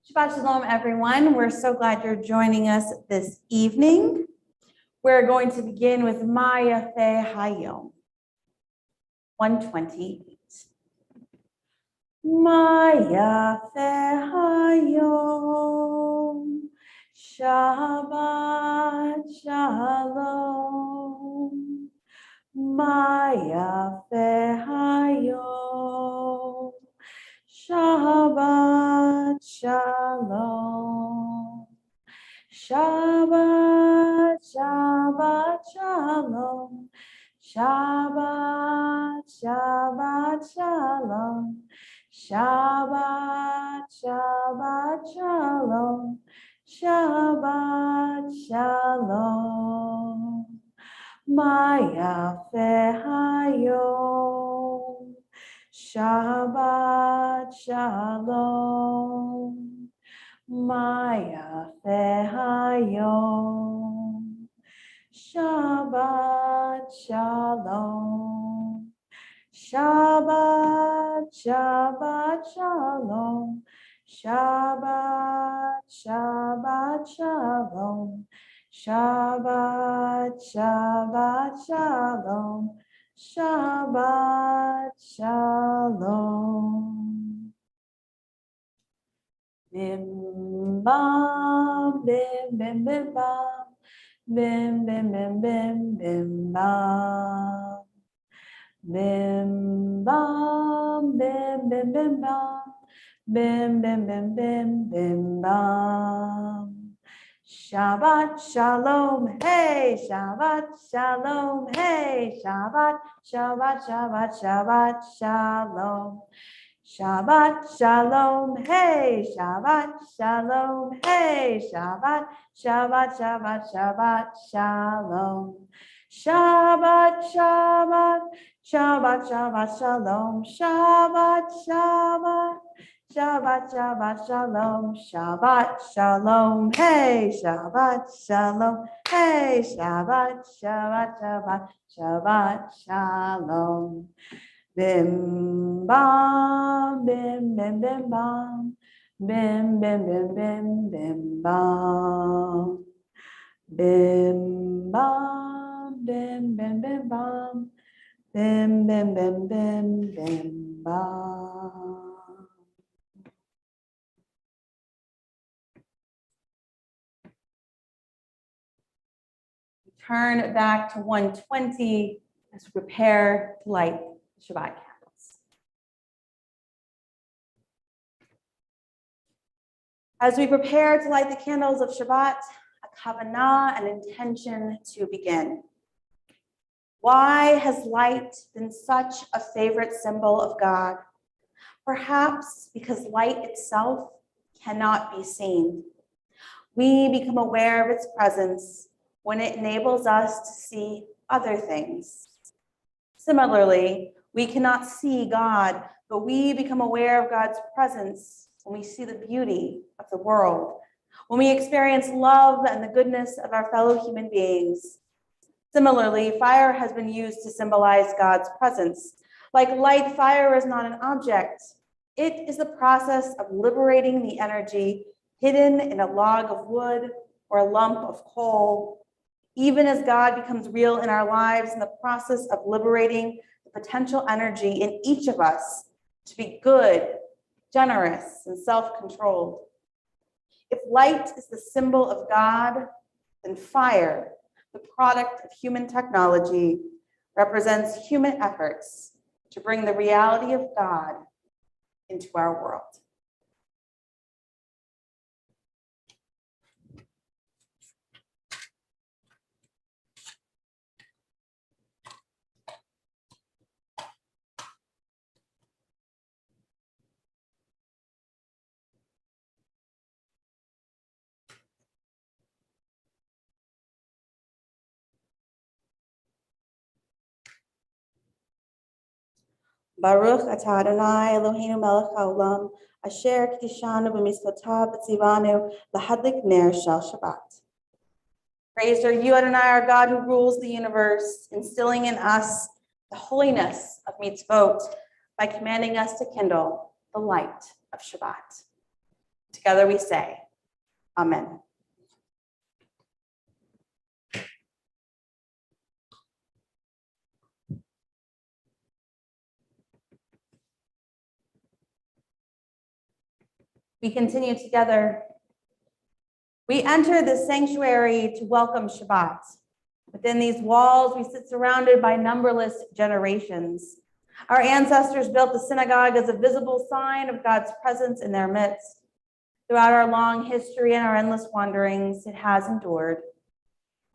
Shabbat Shalom, everyone. We're so glad you're joining us this evening. We're going to begin with Maya Fe Hayom, 128. Maya Fe Hayom, Shabbat Shalom. Maya Fe Hayom, Shabbat Shalom. Shabbat, Shabbat Shalom. Shabbat, Shabbat Shalom. Shabbat, Shabbat Shalom. Shabbat Shalom. Maya Fe Hayom. Shabbat Shalom. Maya Fe Hayom. Shabbat Shalom. Shabbat, Shabbat Shalom. Shabbat, Shabbat Shalom. Shabbat, Shabbat Shalom. Shabbat Shalom. Bim bam, bim bim bim bam, bim bim bim bim bim bam, bim bam, bim bim bim bam, bim bim bim bim bim bam. Shabbat Shalom, hey, Shabbat Shalom, hey, Shabbat, Shabbat, Shabbat, Shabbat Shalom. Shabbat Shalom, hey, Shabbat Shalom, hey, Shabbat, Shabbat, Shabbat, Shabbat Shalom. Shabbat, Shabbat, Shabbat, Shabbat Shalom, Shabbat, Shabbat, Shabbat, Shabbat Shalom, Shabbat Shalom, hey, Shabbat Shalom, hey, Shabbat, Shabbat, Shabbat, Shabbat Shalom. Bim bam, bim bim bim bam, bim bim bim bim bim bam, bim bam, bim bim bim bam, bim bim bim bim bim bam. Turn back to 120 as we prepare to light Shabbat candles. As we prepare to light the candles of Shabbat, a kavanah, an intention to begin. Why has light been such a favorite symbol of God? Perhaps because light itself cannot be seen. We become aware of its presence when it enables us to see other things. Similarly, we cannot see God, but we become aware of God's presence when we see the beauty of the world, when we experience love and the goodness of our fellow human beings. Similarly, fire has been used to symbolize God's presence. Like light, fire is not an object. It is the process of liberating the energy hidden in a log of wood or a lump of coal. Even as God becomes real in our lives in the process of liberating potential energy in each of us to be good, generous, and self-controlled. If light is the symbol of God, then fire, the product of human technology, represents human efforts to bring the reality of God into our world. Baruch atah Adonai Eloheinu melech haolam, asher kiddushanu b'mitzvotav v'tzivanu lahadlik ner shel Shabbat. Praised are you, Adonai, our God, who rules the universe, instilling in us the holiness of mitzvot by commanding us to kindle the light of Shabbat. Together we say, Amen. We continue together. We enter the sanctuary to welcome Shabbat. Within these walls, we sit surrounded by numberless generations. Our ancestors built the synagogue as a visible sign of God's presence in their midst. Throughout our long history and our endless wanderings, it has endured,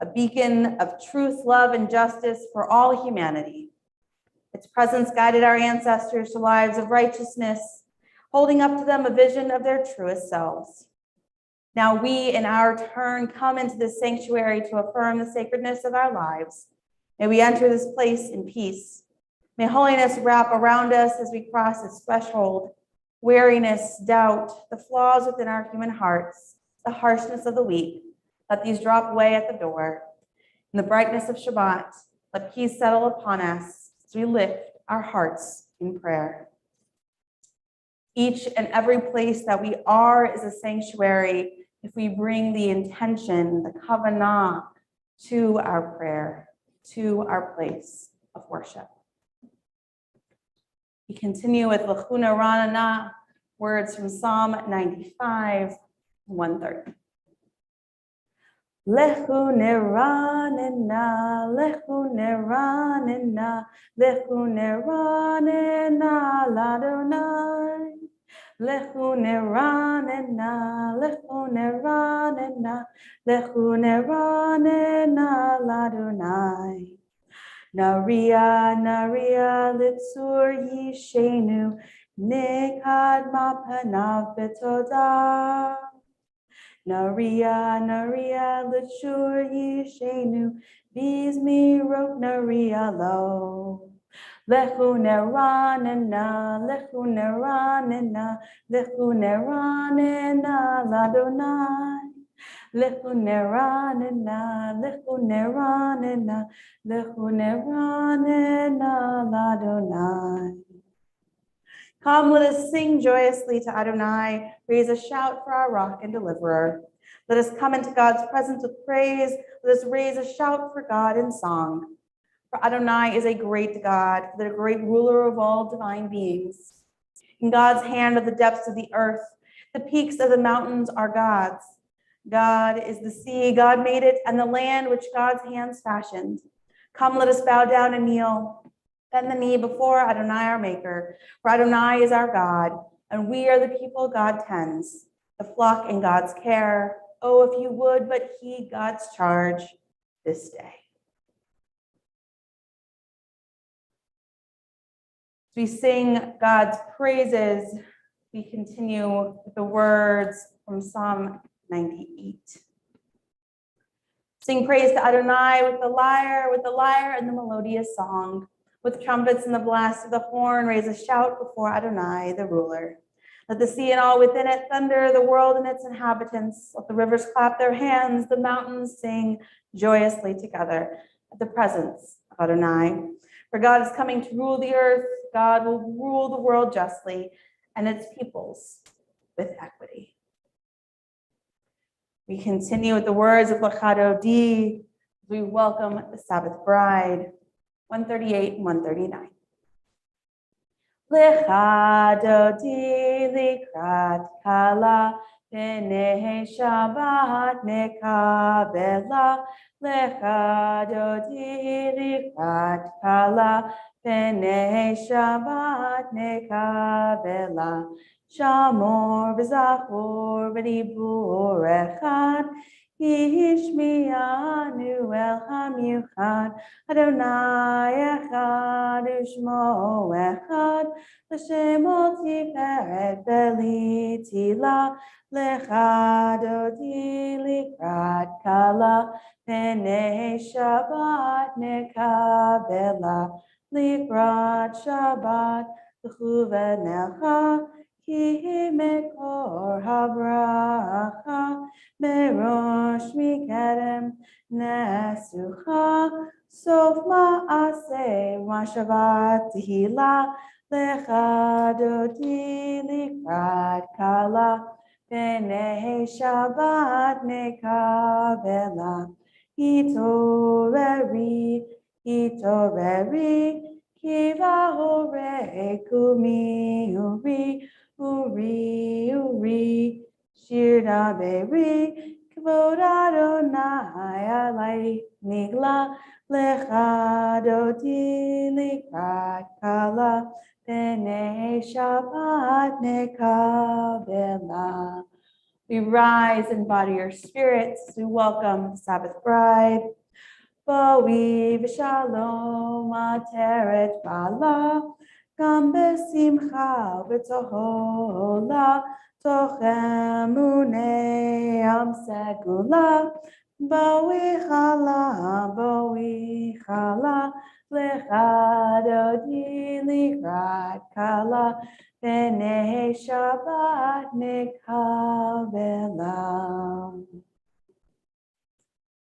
a beacon of truth, love, and justice for all humanity. Its presence guided our ancestors to lives of righteousness, holding up to them a vision of their truest selves. Now we, in our turn, come into this sanctuary to affirm the sacredness of our lives. May we enter this place in peace. May holiness wrap around us as we cross its threshold. Weariness, doubt, the flaws within our human hearts, the harshness of the weak, let these drop away at the door. In the brightness of Shabbat, let peace settle upon us as we lift our hearts in prayer. Each and every place that we are is a sanctuary if we bring the intention, the kavanah, to our prayer, to our place of worship. We continue with Lechuna Ranana, words from Psalm 95, 130. Lechune Ranana, Lechune Ranana, Lechune Ranana, Ladonai. Lechune Ranana, Lechune Ranana, Lechune Ranana, Ladonai. Naria, Naria, Litzur Yishenu, Nekad Mapanav Betodah. Naria, Naria, Litzur Yishenu, Bizmi Rok Naria Lo. Lechune Ranana, Lechune Ranana, Lechune Ranana, Ladonai. Lechune Ranana, Lechune Ranana, Lechune Ranana, Ladonai. Come, let us sing joyously to Adonai, raise a shout for our rock and deliverer. Let us come into God's presence with praise. Let us raise a shout for God in song. For Adonai is a great God, the great ruler of all divine beings. In God's hand are the depths of the earth. The peaks of the mountains are God's. God is the sea, God made it, and the land which God's hands fashioned. Come, let us bow down and kneel, bend the knee before Adonai our Maker. For Adonai is our God, and we are the people God tends, the flock in God's care. Oh, if you would but heed God's charge this day. As we sing God's praises, we continue with the words from Psalm 98. Sing praise to Adonai with the lyre and the melodious song. With trumpets and the blast of the horn, raise a shout before Adonai, the ruler. Let the sea and all within it thunder, the world and its inhabitants. Let the rivers clap their hands, the mountains sing joyously together at the presence of Adonai. For God is coming to rule the earth. God will rule the world justly and its peoples with equity. We continue with the words of Lecha Dodi. We welcome the Sabbath bride, 138 and 139. Lecha Dodi likrat kala, b'nei Shabbat nekabela. Lecha Dodi likrat kala, b'nei Shabbat nekabela. Shamor v'zachor v'dibur echad, Yishmianu el hamiuchad, Adonai echad u'shmo echad, L'shemot tiferet v'litila, Lecha Dodi likrat kala, b'nei Shabbat nekabela, likrat Shabbat l'chuvenecha, Ki mekor habracha, merosh mikerem nesucha, sof ma'aseh mashavat tehila, lecha dodi likrat kala, B'nei Shabbat nekabela. Hitoreri, hitoreri, kiva hore kumi uri, uri, uri, shira beri, kvod Adonai alai, nigla lecha dodi likrat kala, b'nei Shabbat nekabela. We rise in body or spirits. We welcome the Sabbath bride. Bo'i v'shalom ateret bala, gam besimcha v'tohola, toch emunei am segula. Bo'i chala, lecha dodi likrat kala, b'nei Shabbat nekabela.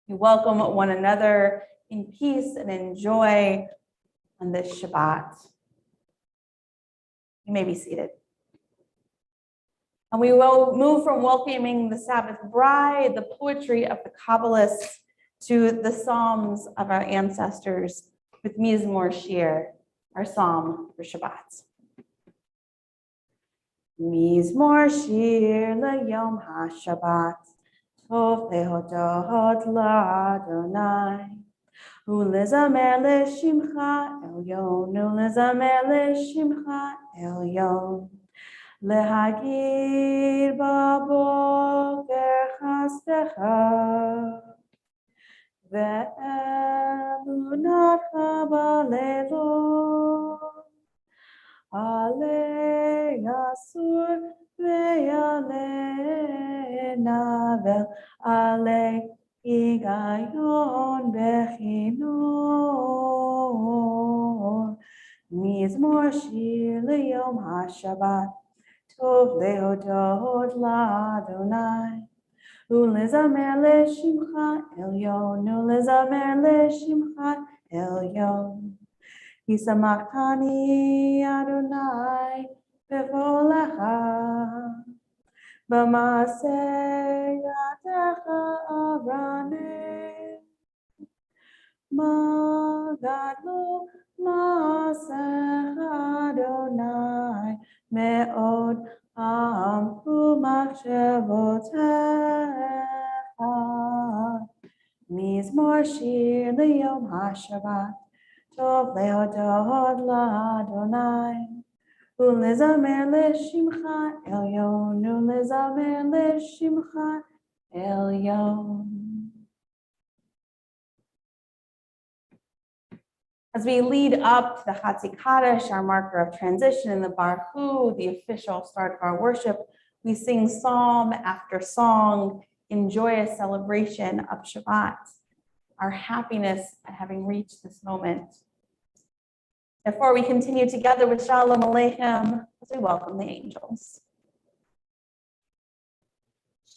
We welcome one another in peace and in joy on this Shabbat. You may be seated. And we will move from welcoming the Sabbath bride, the poetry of the Kabbalists, to the Psalms of our ancestors with Mizmor Shir, our psalm for Shabbat. Mizmor Shir LeYom HaShabbat, Tov lehodot la'Adonai. Ulezamer leshimcha elyon, ulezamer leshimcha elyon. Lehagir baboker chastecha, ve'emunacha balevot. Ale yasur ve'ale navel, ale higayon bechinor. Mizmor shir leyom haShabbat, tov lehodot la'Adonai. Ulezamer leshimcha elyon, ulezamer leshimcha elyon. Yisamachani Adonai bevolecha, b'maaseh yadecha araneh. Magadlu maaseh Adonai me'od amchu machshevotecha. Mizmor shir leyom haShabbat, Tov lehodot la'Adonai. Ulezamer leshimcha elyon, ulezamer leshimcha elyon. As we lead up to the Hatzikadosh, our marker of transition, and the Baruch, the official start of our worship, we sing psalm after song in joyous celebration of Shabbat, our happiness at having reached this moment. Therefore, we continue together with Shalom Aleichem as we welcome the angels.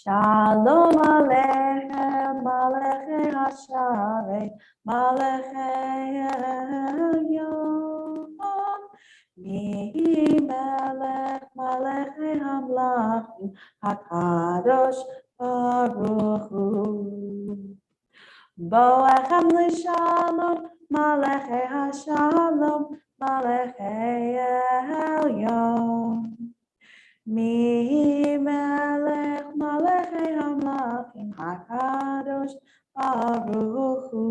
Shalom Aleichem, Malechei Hasharei, Malechei Elyon. Mi Melech, Malechei Hamlachim, HaKadosh Baruch Hu. Boechem l'shalom, Malechei Hashalom, Malechei Elyon. Mi Melech, Malechei Hamlachim, HaKadosh Baruch Hu.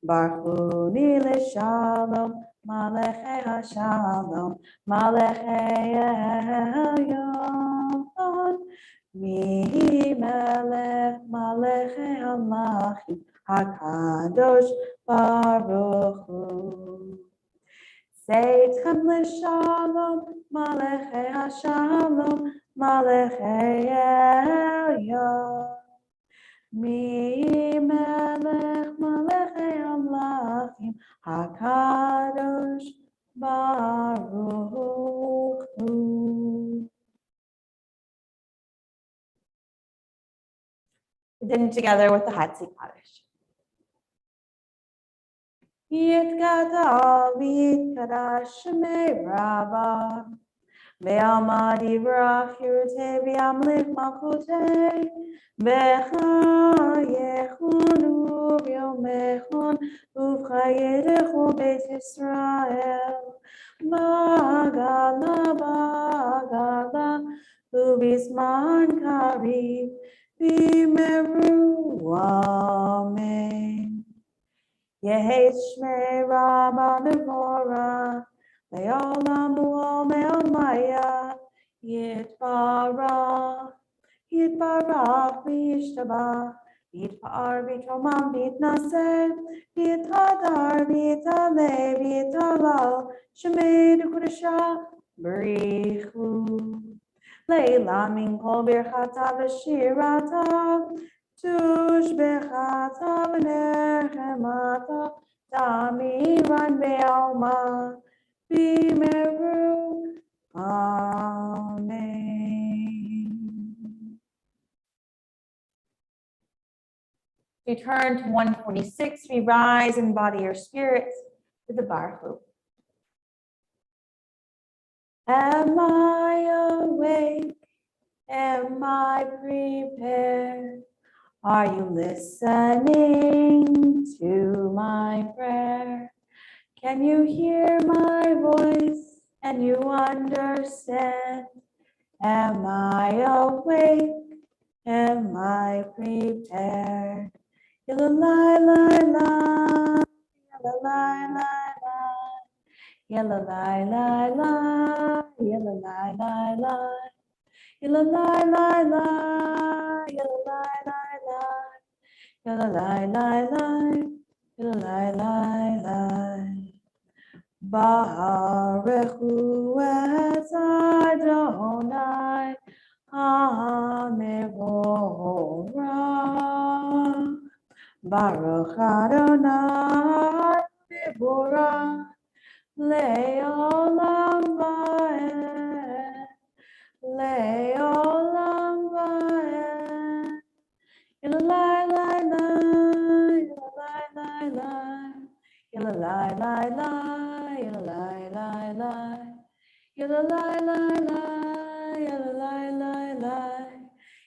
Baruchuni l'shalom, Malechei Hashalom, Malechei Elyon. Mi Melech, Malechei Hamlachim, HaKadosh Baruch Hu. Seitchem l'shalom, Malechei Hashalom, Malechei Elyon. Mi Melech, Malechei Hamlachim, HaKadosh Baruch Hu. Then together with the Hatzikadosh. Yitkadal, Yitkadash Shemei Rabbah, Be'amadi v'achirte v'amlik malchute. Becha yechonu v'yomechon uv'chayedechu Beit Yisrael. Bagala, bagala, ubisman karib, bimeru, amen. Yehi shmei rabba mevora, le'olam u'ol me'omaya, yitbarach, yitbarach v'yishtabach, yitpa'ar v'yitromam v'yitnaseh, v'yitadar v'yitaleh v'yitalal, shemei d'kudashah b'richu. Leila min kol birchata v'shirata, tush bechata v'nechemata, tamiran be'alma, b'meru, amen. We turn to 146, we rise in body or spirit to the Baruch. Am I awake? Am I prepared? Are you listening to my prayer? Can you hear my voice and you understand? Am I awake? Am I prepared? Yalla la la la, yalla la la la, yalla la la la, yalla la la la. Yalla la la la, yalla la la la, yalla la la la, yalla la la la. Baruch es Adonai HaMevorach. Baruch Adonai HaMevorach le'olam va'ed. Le'olam va'ed. Yalla la la la, yalla la la la, yalla la la la, yalla la la la, yalla la la la,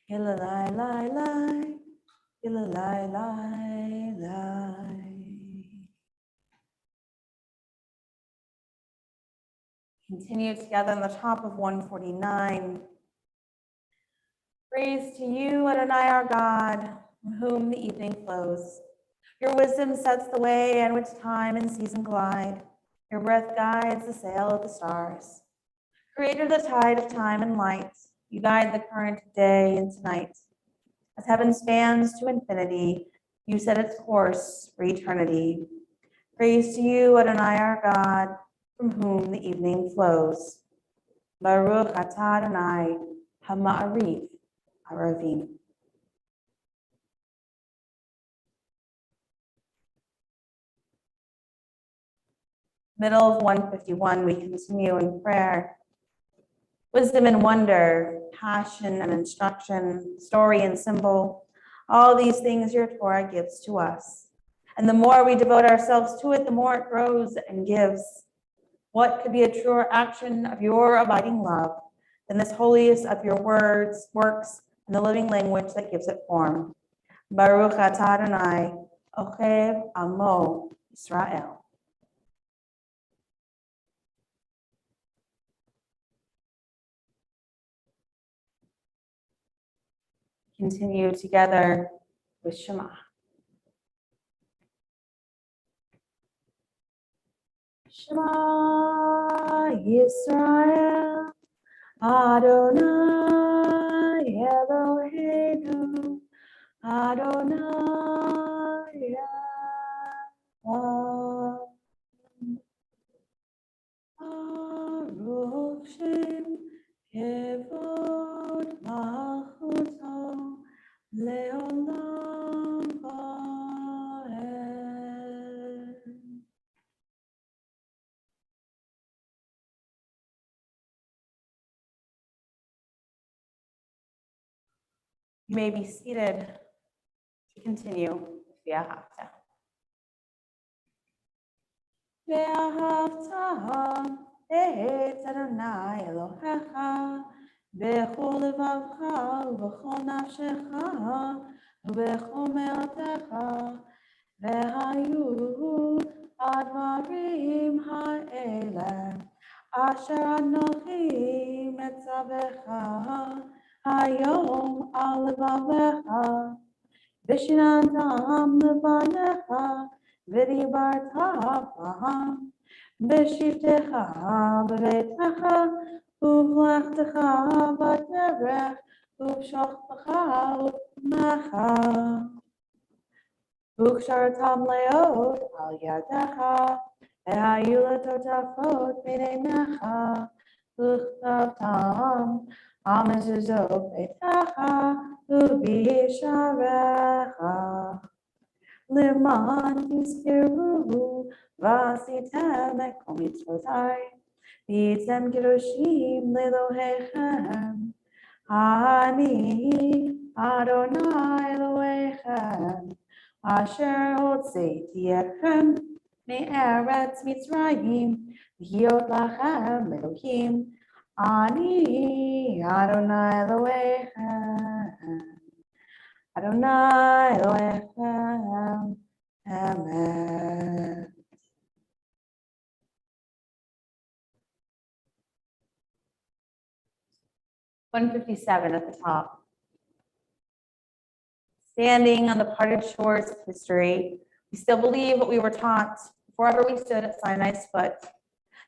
yalla la la la, yalla la la la, yalla la la la. Continue together on the top of 149. Praise to you, Adonai, our God, from whom the evening flows. Your wisdom sets the way in which time and season glide. Your breath guides the sail of the stars. Creator of the tide of time and light, you guide the current of day into night. As heaven spans to infinity, you set its course for eternity. Praise to you, Adonai, our God, from whom the evening flows. Baruch atah Adonai, hama'arif aravim. Middle of 151, we continue in prayer. Wisdom and wonder, passion and instruction, story and symbol, all these things your Torah gives to us. And the more we devote ourselves to it, the more it grows and gives. What could be a truer action of your abiding love than this holiest of your words, works, and the living language that gives it form? Baruch atah Adonai, ochev amo Yisrael. Continue together with Shema. Shema Yisrael, Adonai Eloheinu, Adonai Echad. Baruch Shem Kevod Malchuto Leolam Vaed. You may be seated to continue. Ve'ahavta את אדוני אלוהיך בכל לבבך ובכל נפשך ובכל מאודך, והיו הדברים האלה אשר אנוכי מצווך היום על לבבך, ושיננתם לבניך ודיברת בהם בשבתך בביתך ובלכתך בדרך ובשוכבך ובקומך, וקשרתם להיות על ידך, והיו לטוטפות בין עיניך, וכתבתם על מזוזות ביתך ובשעריך, למען תזכרו ועשיתם את כל מצוותיי, והייתם קדושים לאלוהיכם. אני אדוני אלוהיכם, אשר הוצאתי אתכם מארץ מצרים, להיות לכם אלוהים. אני אדוני אלוהיכם, אדוני אלוהיכם, אמן. (157) at the top. Standing on the parted shores of history, we still believe what we were taught wherever we stood at Sinai's foot,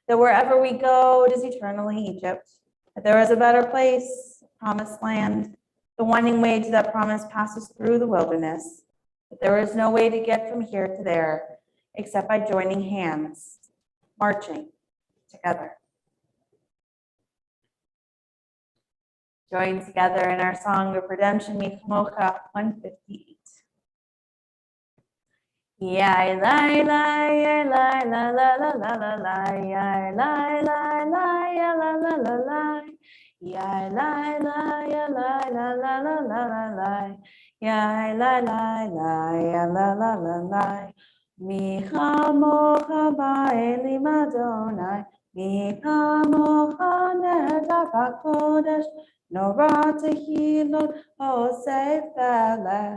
that wherever we go, it is eternally Egypt, that there is a better place, promised land. The winding way to that promise passes through the wilderness, but there is no way to get from here to there except by joining hands, marching together. Join together in our song of redemption, Michamocha 158. Ya la la ya la la la la la la la ya la la la ya la la la la ya la la ya la la la la la la la ya la la la ya la la la la Michamocha ba'elim Adonai Michamocha nedar b'kodesh Nora tehilot osef beleh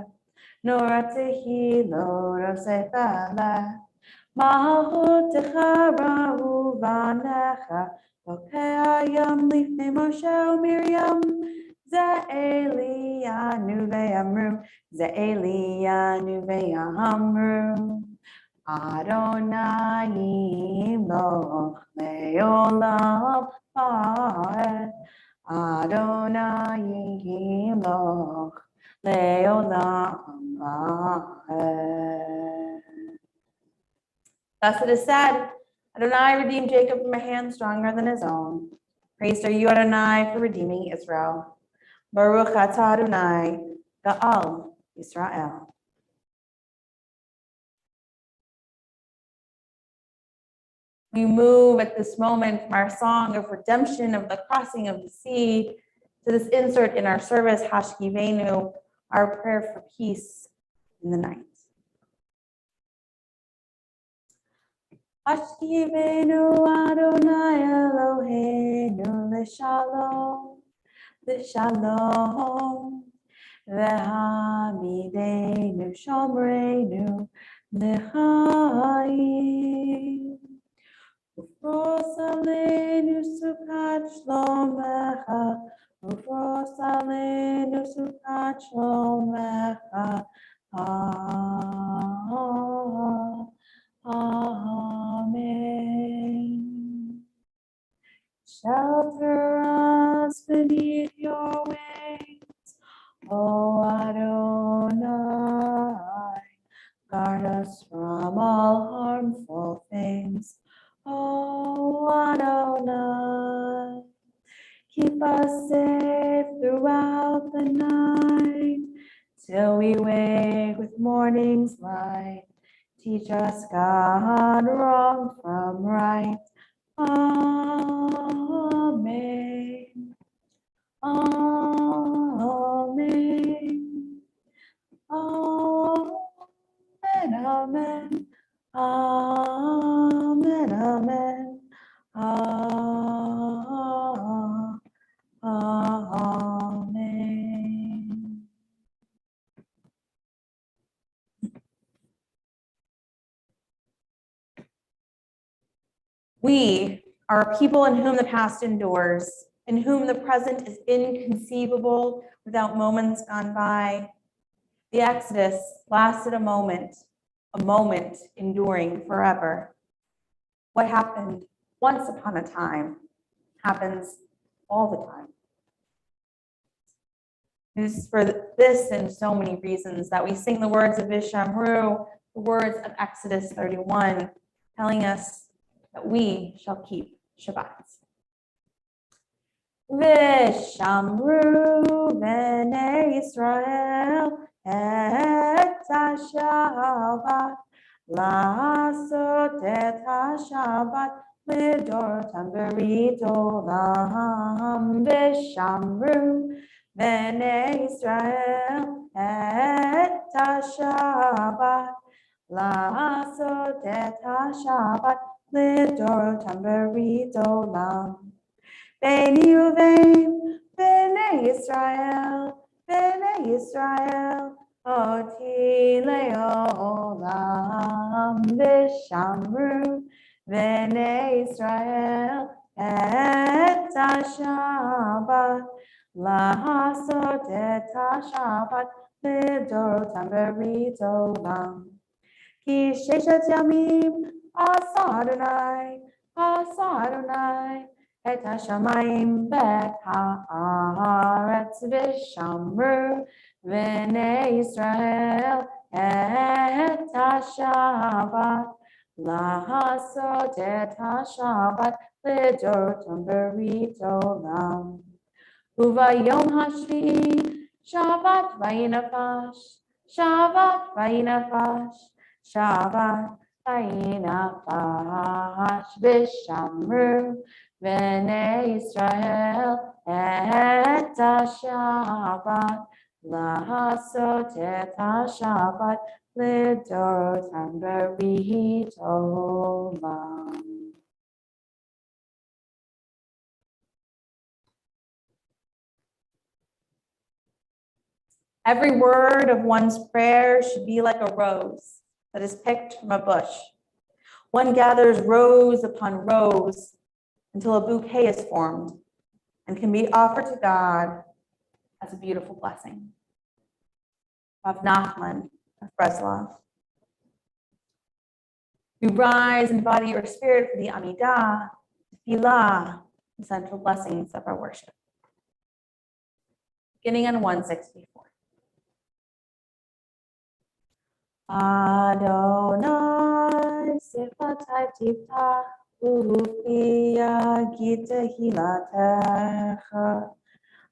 Nora tehilot osef beleh Malchutecha ra'u v'anecha Bokeh hayam lifnei Moshe u'Miriam Ze'eliyanu ve'amru Ze'eliyanu ve'amru Adonai yimloch le'olam va'ed Adonai yimloch le'olam va'ed. Thus it is said, Adonai redeemed Jacob from a hand stronger than his own. Praised are you, Adonai, for redeeming Israel. Baruch atah Adonai, Ga'al Yisrael. We move at this moment from our song of redemption of the crossing of the sea to this insert in our service, Hashkivenu, our prayer for peace in the night. Hashkivenu Adonai Eloheinu l'shalom, l'shalom, v'hamidenu shomreinu l'chaim. Ufros aleinu sukat shlomecha, ufros aleinu sukat shlomecha. Amen. Shelter us beneath your wings, O Adonai. Guard us from all harmful things, O Adonai. Keep us safe throughout the night, till we wake with morning's light. Teach us, God, wrong from right. Amen. Amen. Amen. Amen. Amen. Amen. Amen. We are a people in whom the past endures, in whom the present is inconceivable without moments gone by. The Exodus lasted a moment enduring forever. What happened once upon a time happens all the time. It is for this and so many reasons that we sing the words of Vishamru, the words of Exodus 31, telling us that we shall keep Shabbat. Vishamru b'nei Yisrael et ha-Shabbat, la'asot et ha-Shabbat lidorotam berit olam. Vishamru b'nei Yisrael et ha-Shabbat, la'asot et ha-Shabbat lidorotam berit olam. B'nei uvein, b'nei Yisrael, oti le'olam. Vishamru b'nei Yisrael et ha-Shabbat, la'asot et ha-Shabbat lidorotam berit olam. Ki sheshet yamim asa Adonai, et hashamayim bet haaretz. Vishamru b'nei Yisrael et ha-Shabbat, la'asot et ha-Shabbat lidorotam berit olam. Uvayom hashvi'i Shabbat vayinafash, Shabbat vayinafash, Shabbat vayinafash. Vishamru b'nei Yisrael et ha-Shabbat, la'asot et ha-Shabbat lidorotam berit olam. Every word of one's prayer should be like a rose that is picked from a bush. One gathers rows upon rows until a bouquet is formed and can be offered to God as a beautiful blessing. Rav Nachman of Breslov. We rise in body or spirit for the Amidah, Tefillah, the central blessings of our worship. Beginning on 164. Adonai sifatai tiftach ufi yagid tehilatecha.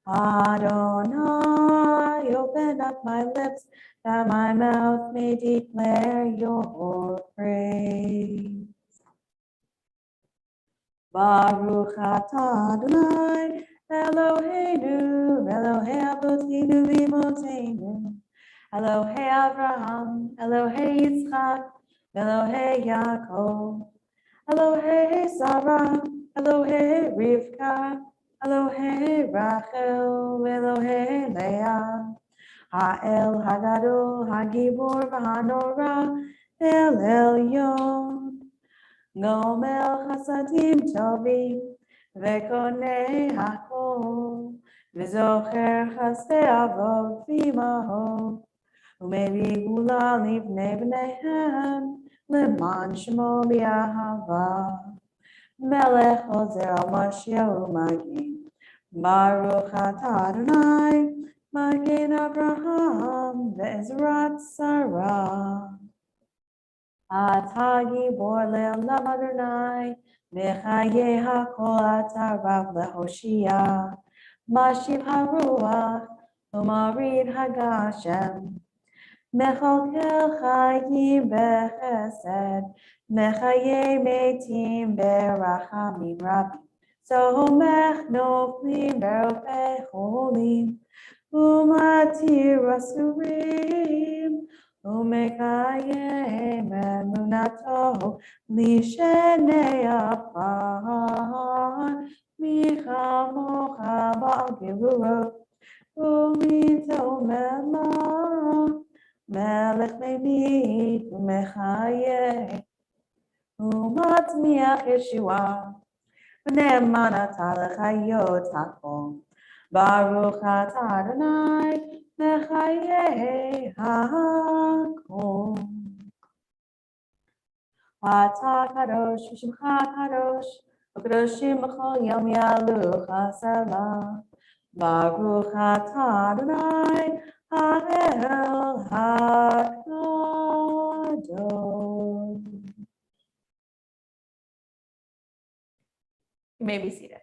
Adonai, open up my lips that my mouth may declare your praise. Baruch atah Adonai Eloheinu, Elohei Avotinu v'Imotenu, Elohei Avraham, Elohei Yitzchak, Elohei Yaakov, Elohei Sarah, Elohei Rivka, Elohei Rachel, Elohei Leah, Ha'el Hagadol, Hagibor v'Hanora, El Elyon, Gomel Chasadim Tovim, Vekonei Hakol, V'zocher Chasdei Avot v'Imahot, Umevi Gula Livnei B'neihem, Leman Shemo B'Ahava, Melech Ozer al Mashiach Umagin, Baruch atah Adonai, Magen Avraham, Ve'ezrat Sarah. Atah Gibor Le'olam Adonai, Mechaye HaKol atah Rav leHoshia, Mashiv HaRuach, Umarid HaGashem, Mechalkel Chayim Bechesed, Mechaye Metim Berachamim Rabim, Somech Noflim Berofei Cholim, Umatir Asurim, Umekayem Emunato, Lishenei Apar, Michamocha Ba'al Gevurot, Umito Mema, Melech Mebit, Umechaye, Umatzmiach Yeshua, V'ne'emanata l'chayot hakom, Baruch atah Adonai, Mechayeh hakom. Atah kadosh, v'shimcha kadosh, v'kadoshim b'chol yom yalucha selah. Baruch atah Adonai, Ha'el HaKadosh. You may be seated.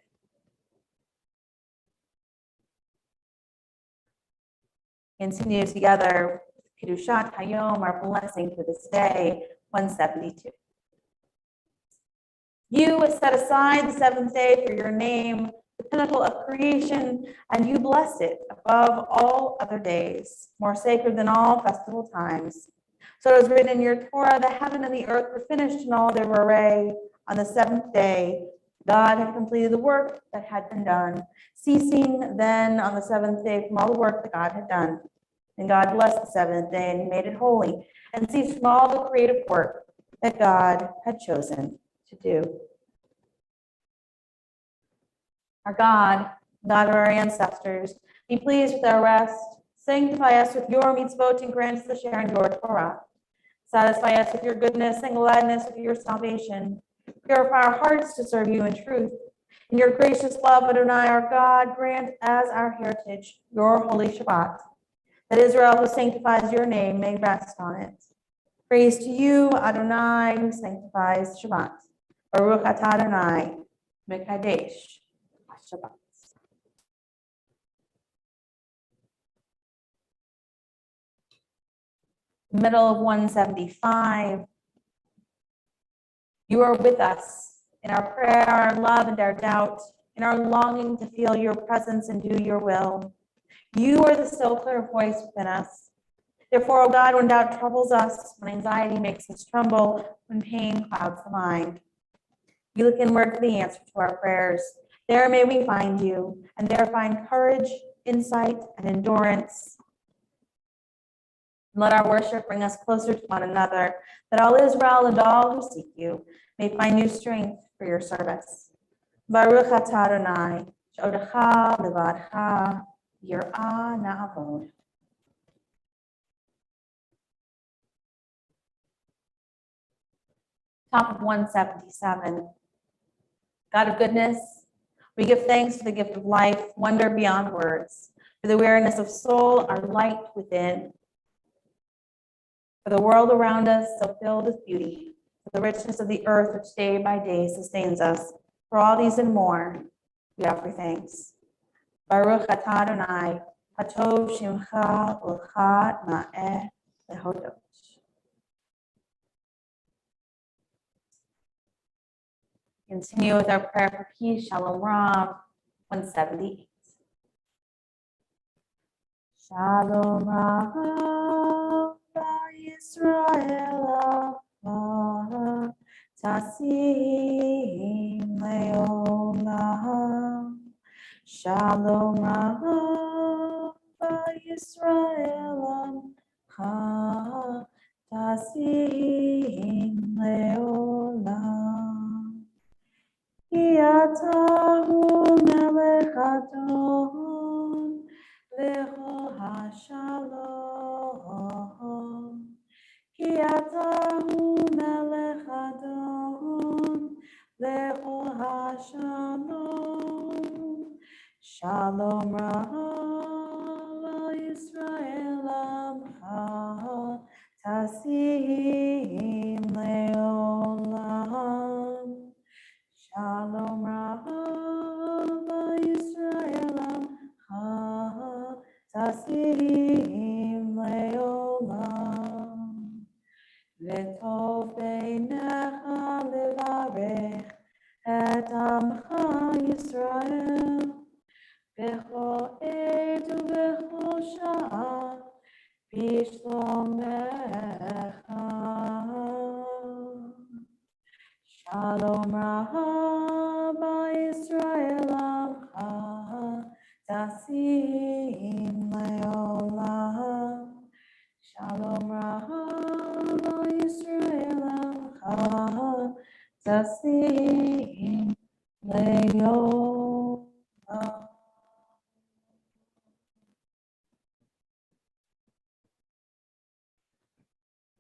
Continue together, Kedushat Hayom, our blessing for this day, 172. You set aside the seventh day for your name, the pinnacle of creation, and you blessed it above all other days, more sacred than all festival times. So it was written in your Torah, the heaven and the earth were finished in all their array. On the seventh day, God had completed the work that had been done, ceasing then on the seventh day from all the work that God had done. And God blessed the seventh day and he made it holy and ceased from all the creative work that God had chosen to do. Our God, God of our ancestors, be pleased with our rest. Sanctify us with your mitzvot and grant us the share in your Torah. Satisfy us with your goodness and gladness of your salvation. Purify our hearts to serve you in truth. In your gracious love, Adonai, our God, grant as our heritage your holy Shabbat, that Israel, who sanctifies your name, may rest on it. Praise to you, Adonai, who sanctifies Shabbat. Baruch atah Adonai, Mekadesh Shabbat. Middle of 175. You are with us in our prayer, our love, and our doubt, in our longing to feel your presence and do your will. You are the still clear voice within us. Therefore, O God, when doubt troubles us, when anxiety makes us tremble, when pain clouds the mind, we look inward for the answer to our prayers. There may we find you, and there find courage, insight, and endurance. And let our worship bring us closer to one another, that all Israel and all who seek you may find new strength for your service. Baruch atah Adonai, she'odecha levadcha yir'ah na'avod. Top of 177. God of goodness, we give thanks for the gift of life, wonder beyond words, for the weariness of soul, our light within, for the world around us so filled with beauty, for the richness of the earth which day by day sustains us. For all these and more, we offer thanks. Baruch atah Adonai, hatov shimcha u'chad ma'eh lehodot. Continue with our prayer for peace, Shalom Rav, 178. Shalom Rav, Yisrael, Tasim Leolam. Shalom Rav, Yisrael, Tasim Leolam. Yatahu melech adon, leho hashalom. Yatahu melech adon, leho hashalom. Shalom Rav Yisrael Amcha, Tasim Leolam. Shalom Rav Yisrael Amcha, Tasim Leolam. V'tov beinecha levarech et Amcha Yisrael, b'chol עת ובכל שעה בשלומך. Shalom Rav Yisrael Amcha, Tasim Leolam. Shalom Rav Yisrael Amcha, Vasim Leo.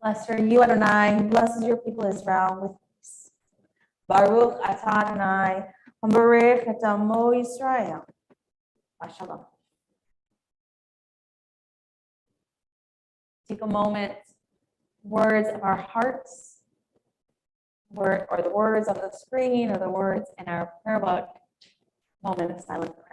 Blessed are you, Adonai, who blesses your people Israel with peace. Baruch atah Adonai, Baruch et Amo Yisrael. Shalom. Take a moment, words of our hearts, or the words on the screen, or the words in our prayer book. Moment of silent prayer.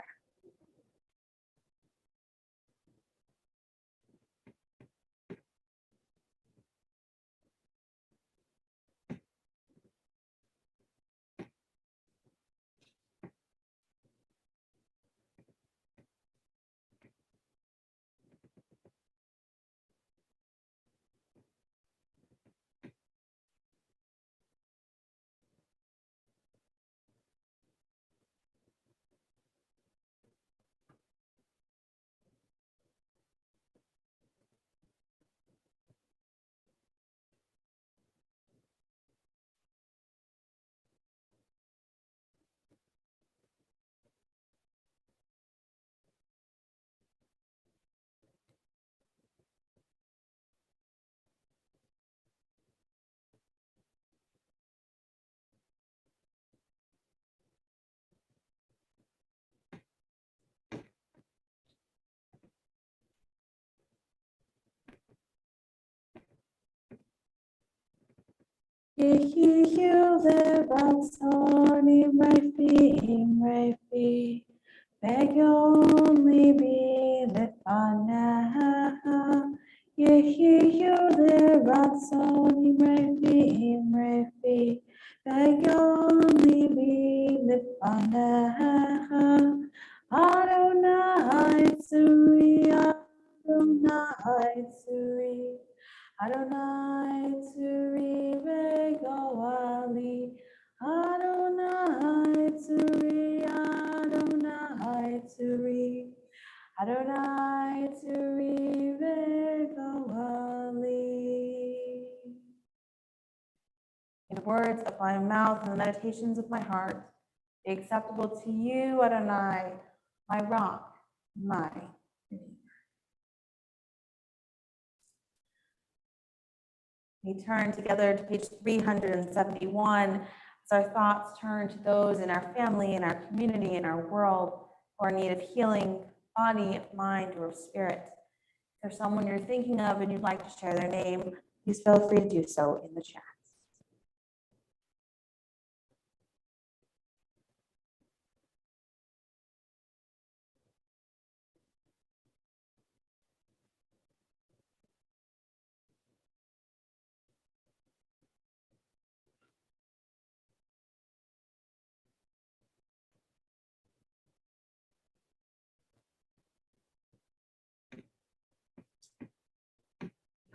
Yehiyu levatzoni refi, begon libi lefaneha. Yehiyu levatzoni refi, begon libi lefaneha. Adonai tzuri, Adonai tzuri. Adonai tzuri vegoali, Adonai tzuri, Adonai tzuri, Adonai tzuri vegoali. In the words of my mouth and the meditations of my heart, be acceptable to you, Adonai, my rock, my redeemer. We turn together to page 371 as our thoughts turn to those in our family, in our community, in our world who are in need of healing, body, mind, or spirit. If there's someone you're thinking of and you'd like to share their name, please feel free to do so in the chat.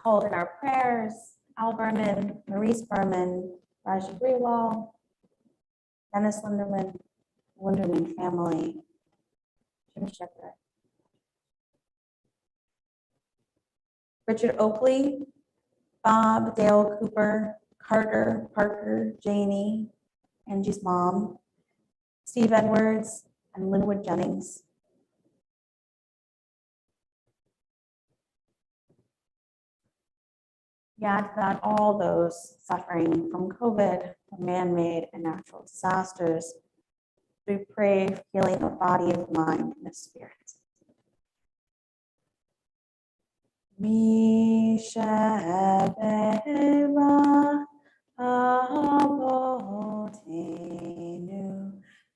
Hold in our prayers Al Berman, Maurice Berman, Raji Grewal, Dennis Linderman family, Jim Shepherd, Richard Oakley, Bob, Dale Cooper, Carter, Parker, Janie, Angie's mom, Steve Edwards, and Linwood Jennings. Add to that all those suffering from COVID, from man-made and natural disasters. We pray for healing of body, of mind, and of spirit. Mishabera avotenu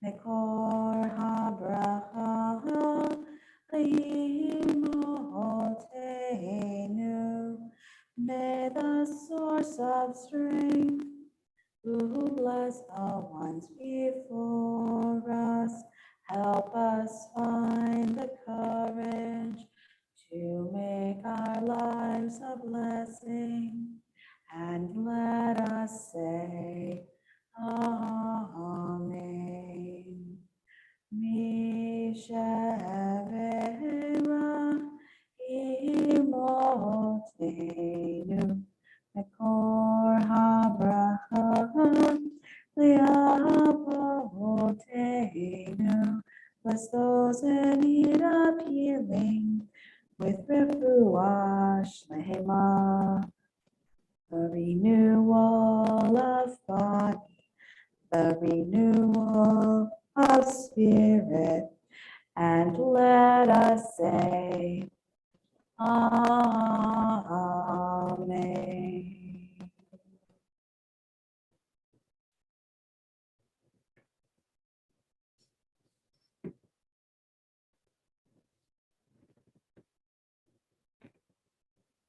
mekor habracha limotenu. May the source of strength, who bless the ones before us, help us find the courage to make our lives a blessing, and let us say, Amen. Mishaveh seed of healing with refuah shlema, the renewal of body, the renewal of spirit, and let us say, Amen.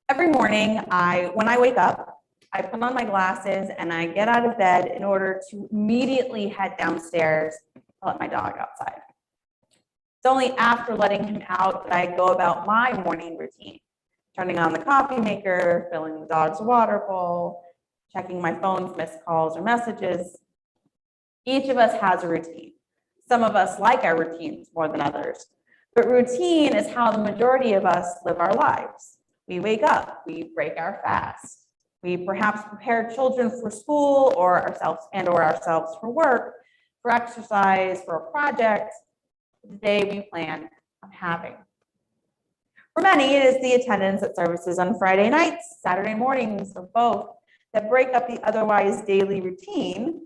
Every morning, when I wake up, I put on my glasses and I get out of bed in order to immediately head downstairs to let my dog outside. It's only after letting him out that I go about my morning routine, turning on the coffee maker, filling the dog's water bowl, checking my phone for missed calls or messages. Each of us has a routine. Some of us like our routines more than others, but routine is how the majority of us live our lives. We wake up, we break our fast. We perhaps prepare children for school or ourselves for work, for exercise, for a project, for the day we plan on having. For many, it is the attendance at services on Friday nights, Saturday mornings, or both that break up the otherwise daily routine,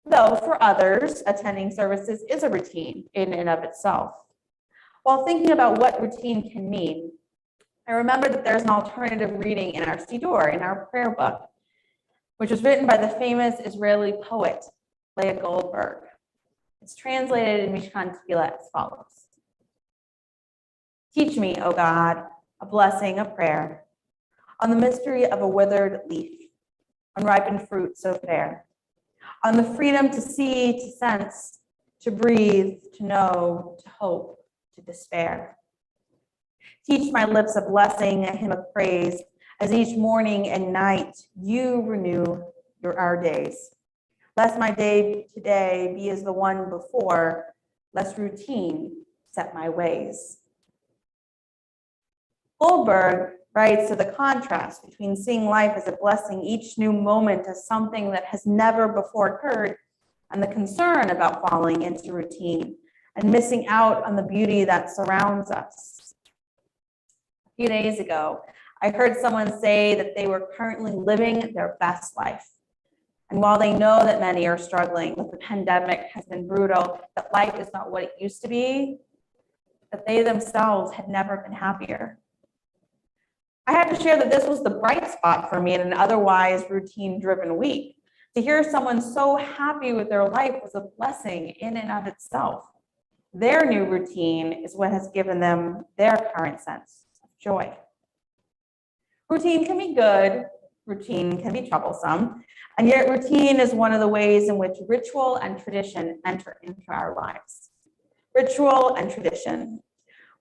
though for others, attending services is a routine in and of itself. While thinking about what routine can mean, I remember that there's an alternative reading in our Siddur, in our prayer book, which was written by the famous Israeli poet, Leah Goldberg. It's translated in Mishkan Tefillah as follows. Teach me, O God, a blessing, a prayer, on the mystery of a withered leaf, unripened fruit so fair, on the freedom to see, to sense, to breathe, to know, to hope, to despair. Teach my lips a blessing, a hymn of praise, as each morning and night you renew our days. Lest my day today be as the one before, lest routine set my ways. Goldberg writes of the contrast between seeing life as a blessing, each new moment as something that has never before occurred, and the concern about falling into routine and missing out on the beauty that surrounds us. A few days ago, I heard someone say that they were currently living their best life. And while they know that many are struggling, that the pandemic has been brutal, that life is not what it used to be, that they themselves had never been happier. I had to share that this was the bright spot for me in an otherwise routine-driven week. To hear someone so happy with their life was a blessing in and of itself. Their new routine is what has given them their current sense of joy. Routine can be good, routine can be troublesome, and yet routine is one of the ways in which ritual and tradition enter into our lives. Ritual and tradition.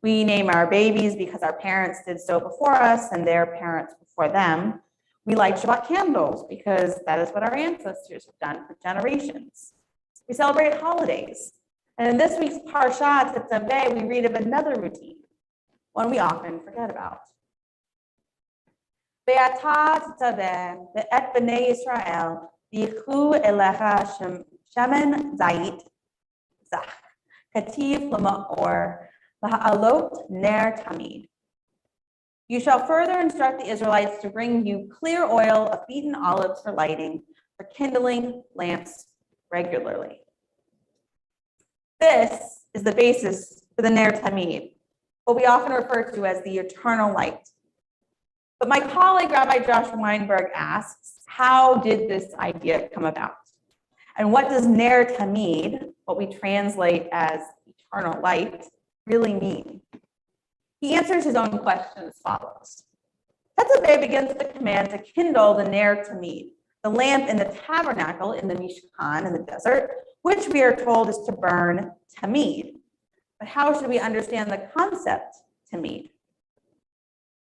We name our babies because our parents did so before us and their parents before them. We light Shabbat candles because that is what our ancestors have done for generations. We celebrate holidays. And in this week's Parsha Tetzaveh, we read of another routine, one we often forget about. Ve'ata tetzaveh ve'et b'nei Yisrael v'yichu elecha shemen zayit zach kativ l'ma'or l'ha'alot ner tamid. You shall further instruct the Israelites to bring you clear oil of beaten olives for lighting, for kindling lamps regularly. This is the basis for the ner tamid, what we often refer to as the eternal light. But my colleague, Rabbi Josh Weinberg, asks, how did this idea come about? And what does ner tamid, what we translate as eternal light, really mean? He answers his own question as follows. Tetzaveh begins with the command to kindle the ner tamid, the lamp in the tabernacle in the Mishkan in the desert, which we are told is to burn tamid. But how should we understand the concept tamid?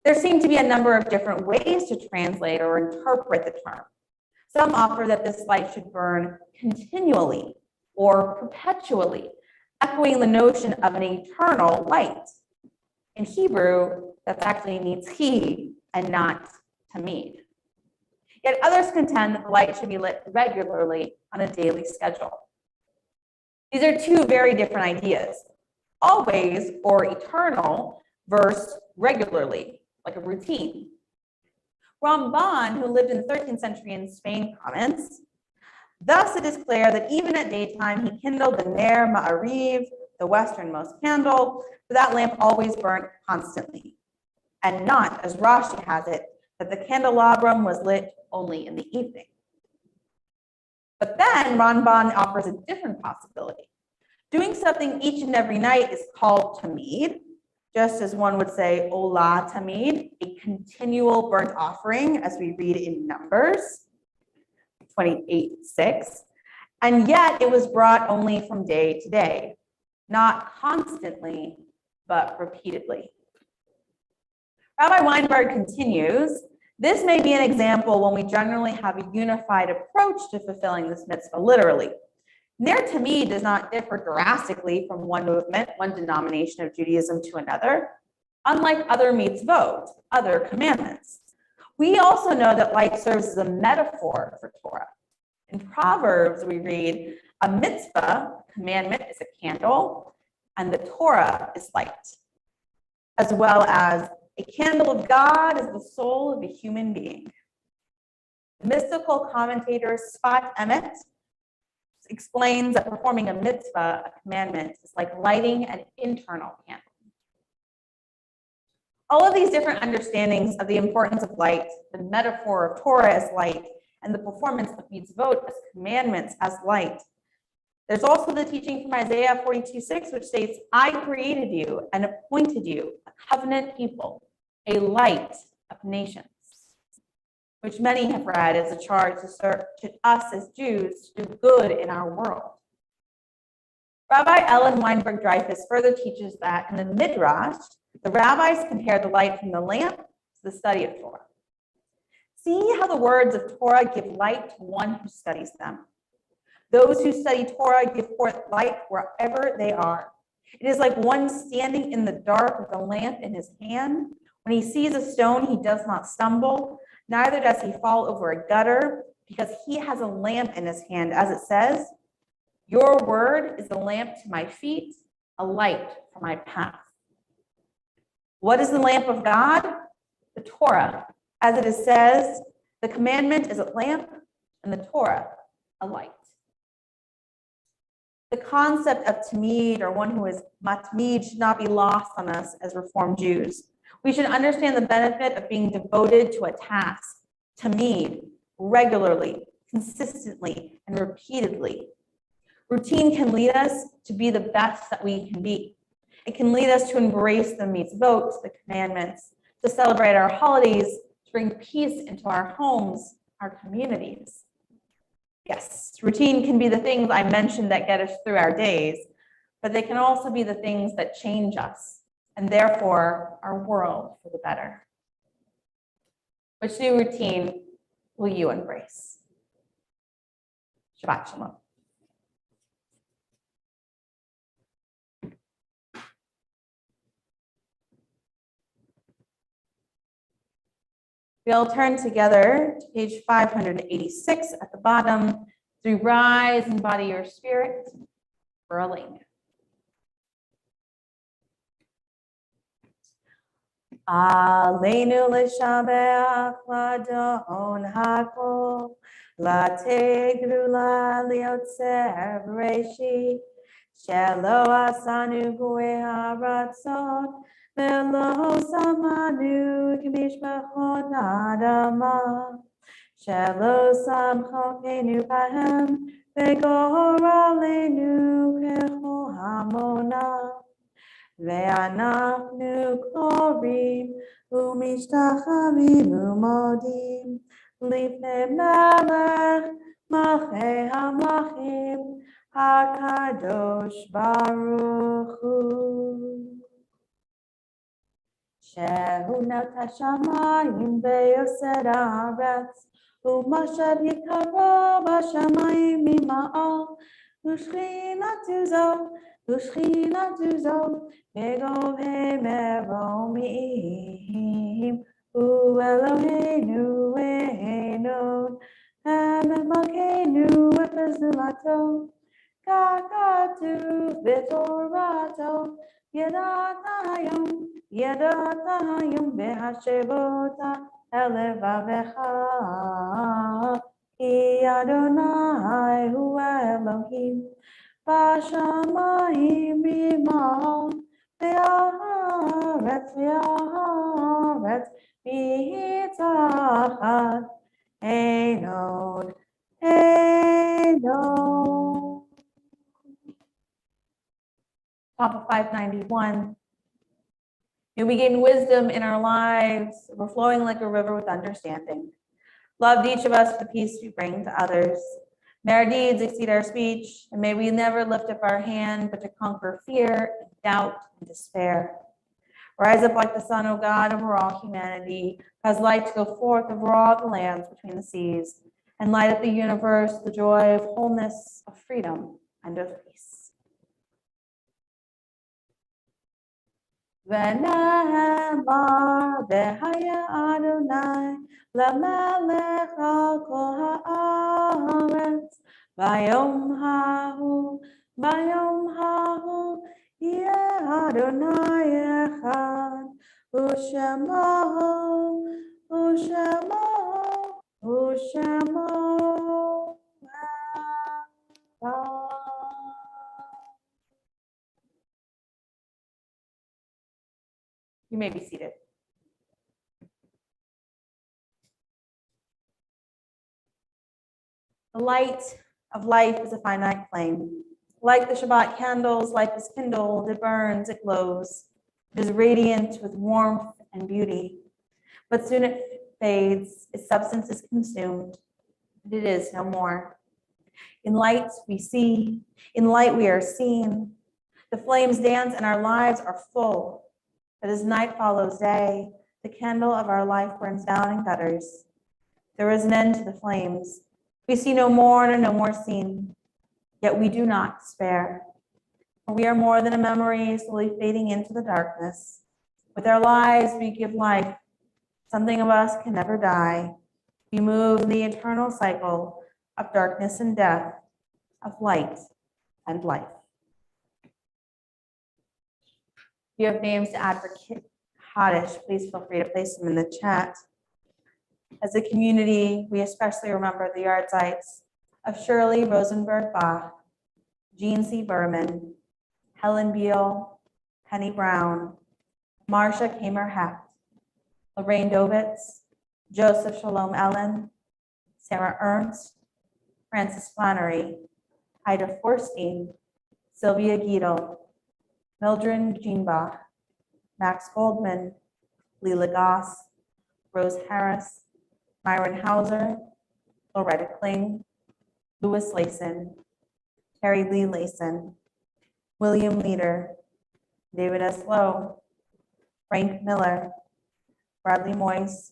There seem to be a number of different ways to translate or interpret the term. Some offer that this light should burn continually or perpetually, echoing the notion of an eternal light. In Hebrew, that actually means he and not tamid. Yet others contend that the light should be lit regularly on a daily schedule. These are two very different ideas. always or eternal versus regularly, like a routine. Ramban, who lived in the 13th century in Spain, comments, thus it is clear that even at daytime he kindled the Ner Ma'ariv, the westernmost candle, for that lamp always burnt constantly, and not, as Rashi has it, that the candelabrum was lit only in the evening. But then Ramban offers a different possibility. Doing something each and every night is called tamid, just as one would say olah tamid, a continual burnt offering, as we read in Numbers 28:6. And yet it was brought only from day to day, not constantly, but repeatedly. Rabbi Weinberg continues, this may be an example when we generally have a unified approach to fulfilling this mitzvah literally. Ner Tamid does not differ drastically from one movement, one denomination of Judaism to another, unlike other mitzvot, other commandments. We also know that light serves as a metaphor for Torah. In Proverbs, we read, a mitzvah, commandment, is a candle, and the Torah is light, as well as a candle of God is the soul of a human being. The mystical commentator Sfat Emet explains that performing a mitzvah, a commandment, is like lighting an internal candle. All of these different understandings of the importance of light, the metaphor of Torah as light, and the performance of mitzvot as commandments as light. There's also the teaching from Isaiah 42:6, which states, I created you and appointed you a covenant people, a light of nations, which many have read as a charge to us as Jews to do good in our world. Rabbi Ellen Weinberg Dreyfus further teaches that in the Midrash, the rabbis compare the light from the lamp to the study of Torah. See how the words of Torah give light to one who studies them. Those who study Torah give forth light wherever they are. It is like one standing in the dark with a lamp in his hand. When he sees a stone, he does not stumble, neither does he fall over a gutter, because he has a lamp in his hand, as it says, your word is a lamp to my feet, a light for my path. What is the lamp of God? The Torah. As it says, the commandment is a lamp, and the Torah, a light. The concept of tamid, or one who is matmid, should not be lost on us as Reformed Jews. We should understand the benefit of being devoted to a task, tamid, regularly, consistently, and repeatedly. Routine can lead us to be the best that we can be. It can lead us to embrace the mitzvot, the commandments, to celebrate our holidays, to bring peace into our homes, our communities. Yes, routine can be the things I mentioned that get us through our days, but they can also be the things that change us, and therefore our world for the better. Which new routine will you embrace? Shabbat Shalom. We'll turn together to page 586 at the bottom. As we rise and body your spirit for a link. Aleinu l'shabeach l'adon hakol, l'tegdula liotzer b'reishit, shelo asanu goei haratzon, velo samanu k'mishpachot ha'adama, shelo samchokenu bahem, v'goralenu k'chol hamona. Ve'anachnu korim u'mishtachavim u'modim lifnei melech malchei hamlachim hakadosh baruch hu. Shehu nata shamayim ve'yosed haaretz u'mashav yikara b'shamayim mima'al u'shchinatu zo u'shchinatu zo Begovei meromim, u'Eloheinu enon, Emelkeinu epezulato, kakatu v'torato, Yadatayum behashebota elevavecha. Ki Adonai hu Elohim, bashamayim b'ma'al, ve'aretz v'itachat, Einod. Top of 591. May we gain wisdom in our lives, overflowing like a river with understanding. Loved each of us for the peace we bring to others. May our deeds exceed our speech, and may we never lift up our hand, but to conquer fear, doubt, and despair. Rise up like the sun, O God, over all humanity, cause light to go forth over all the lands between the seas, and light up the universe, the joy of wholeness, of freedom, and of peace. V'nehemar v'haya Adonai l'melech al kol haaretz v'yom hahu yeh Adonai echad u'shemo echad. You may be seated. The light of life is a finite flame. Like the Shabbat candles, life is kindled, it burns, it glows. It is radiant with warmth and beauty. But soon it fades, its substance is consumed, and it is no more. In light we see, in light we are seen. The flames dance and our lives are full. But as night follows day, the candle of our life burns down and gutters. There is an end to the flames. We see no more and are no more seen. Yet we do not despair. For we are more than a memory slowly fading into the darkness. With our lives, we give life. Something of us can never die. We move in the eternal cycle of darkness and death, of light and life. If you have names to add for Kaddish, please feel free to place them in the chat. As a community, we especially remember the yahrzeits of Shirley Rosenberg Bach, Jean C. Berman, Helen Beale, Penny Brown, Marcia Kamer Hecht, Lorraine Dovitz, Joseph Shalom Ellen, Sarah Ernst, Frances Flannery, Ida Forstein, Sylvia Guido, Mildred Jeanbach, Max Goldman, Leela Goss, Rose Harris, Myron Hauser, Loretta Kling, Louis Layson, Terry Lee Layson, William Leader, David S. Lowe, Frank Miller, Bradley Moyes,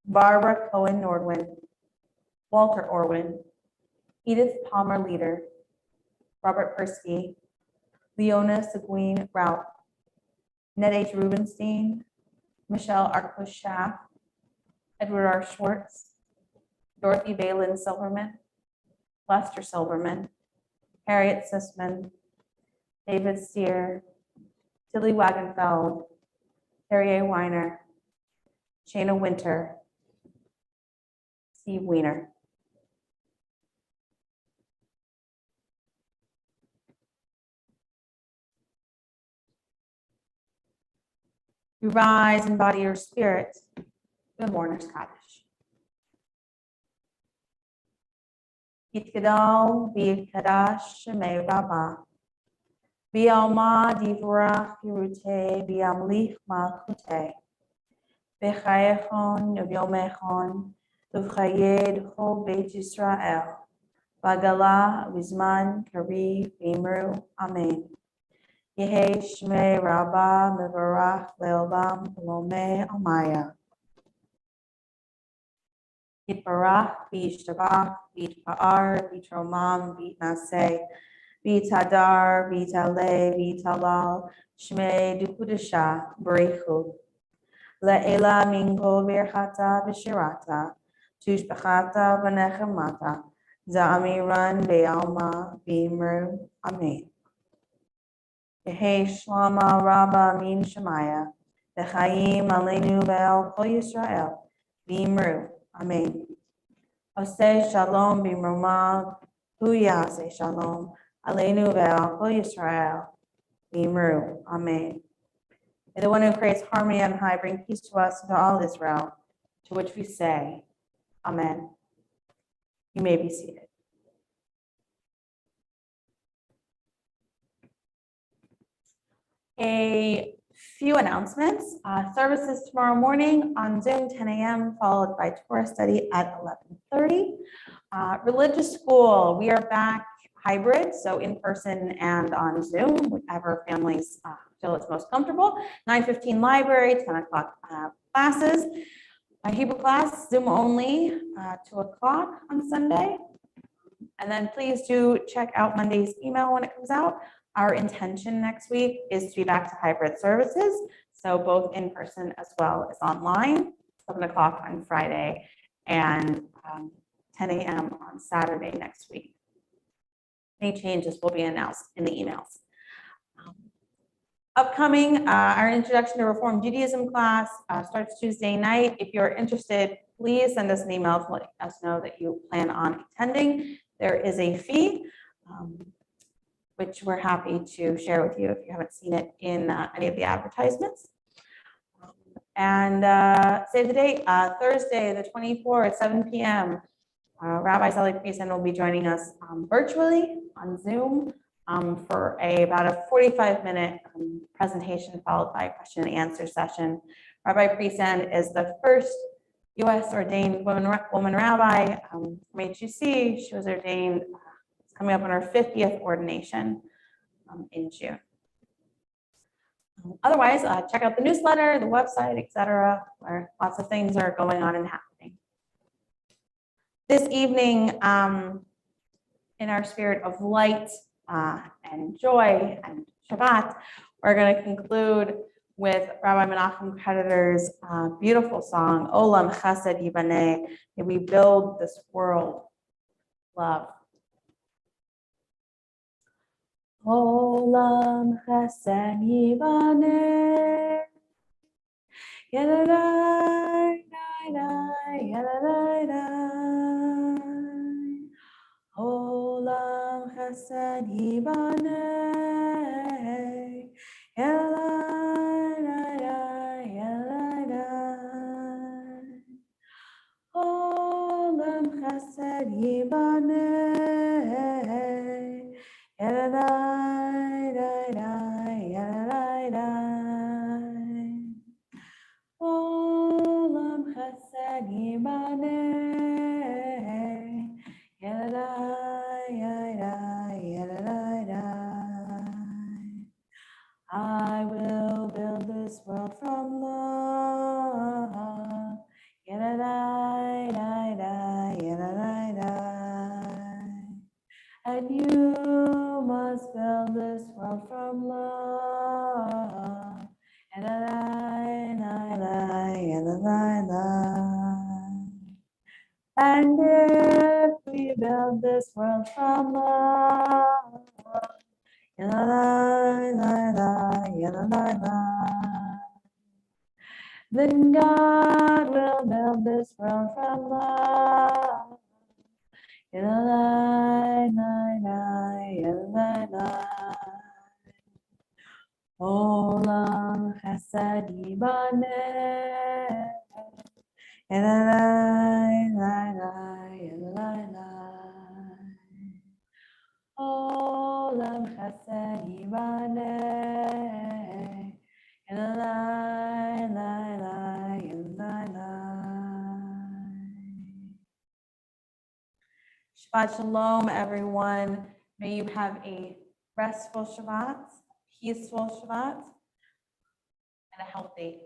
Barbara Cohen Nordwin, Walter Orwin, Edith Palmer Leader, Robert Persky, Leona Seguin Raup, Ned H. Rubenstein, Michelle Arcos Schaff, Edward R. Schwartz, Dorothy Balin Silverman, Lester Silverman, Harriet Sussman, David Steer, Tilly Wagenfeld, Terry A. Weiner, Shana Winter, Steve Weiner. You rise and body your spirit, the mourner's Kaddish. Yitgadal v'yitkadash shemei Rabbah, v'yalma divrach yiruteh v'yamlich malchuteh, v'chayechon v'yomechon v'chayed chol beit Yisrael, v'gala v'zman kariv v'imru amen. Yehei shmei Rabbah mevarach le'olam v'lomei amaya. Yitbarach, v'yishtabach, v'yitpa'ar, v'yitromam, v'yitnaseh, v'yitadar, v'yitaleh, v'yitalal, shmei dukudasha, b'reichu. Le'ela minko v'irchata v'shirata, tushbachata v'nechemata, za'amiran v'yalma v'imru, amen. Yehi Shlama Rabba Min Shemaya, V'chaim Aleinu Ve'al Kol Yisrael, V'imru, Amen. Oseh Shalom B'mrumav, Hu Yaseh Shalom, Aleinu Ve'al Kol Yisrael, V'imru, Amen. May the one who creates harmony on high bring peace to us and to all Israel, to which we say, Amen. You may be seated. A few announcements. Services tomorrow morning on Zoom, 10 a.m., followed by Torah study at 11:30. Religious school, we are back hybrid, so in person and on Zoom, whichever families feel it's most comfortable. 9:15 library, 10 o'clock classes. Hebrew class, Zoom only, 2 o'clock on Sunday. And then please do check out Monday's email when it comes out. Our intention next week is to be back to hybrid services, so both in person as well as online, 7 o'clock on Friday and 10 a.m. on Saturday next week. Any changes will be announced in the emails. Upcoming, our Introduction to Reform Judaism class starts Tuesday night. If you're interested, please send us an email to let us know that you plan on attending. There is a fee, which we're happy to share with you if you haven't seen it in any of the advertisements. And save the date, Thursday, the 24th at 7 p.m. Rabbi Sally Priesen will be joining us virtually on Zoom for about a 45-minute presentation followed by a question and answer session. Rabbi Priesen is the first U.S. ordained woman rabbi from HUC. She was ordained coming up on her 50th ordination in June. Otherwise, check out the newsletter, the website, etc., where lots of things are going on and happening. This evening, in our spirit of light and joy and Shabbat, we're going to conclude with Rabbi Menachem Creditor's beautiful song, Olam Chesed Yibaneh, may we build this world, love. Olam Chesed Yibaneh, Yadadai, Yadadai, Yadadai. Olam Chesed Yibaneh, Yadadai, Yadadai. Olam Chesed Yibaneh, Yadadai, Yadadai. Olam Chesed Yibaneh, Yadadai, Yadadai. I will build this world from love. Yadadai, yadadai. And you must build this world from love. Yadadai, yadadai. And if we build this world from love, then God will build this world from love. Olam Chesed Yibaneh, Olam Chesed Yibaneh, Shabbat Shalom, everyone. May you have a restful Shabbat, peaceful Shabbat, and a healthy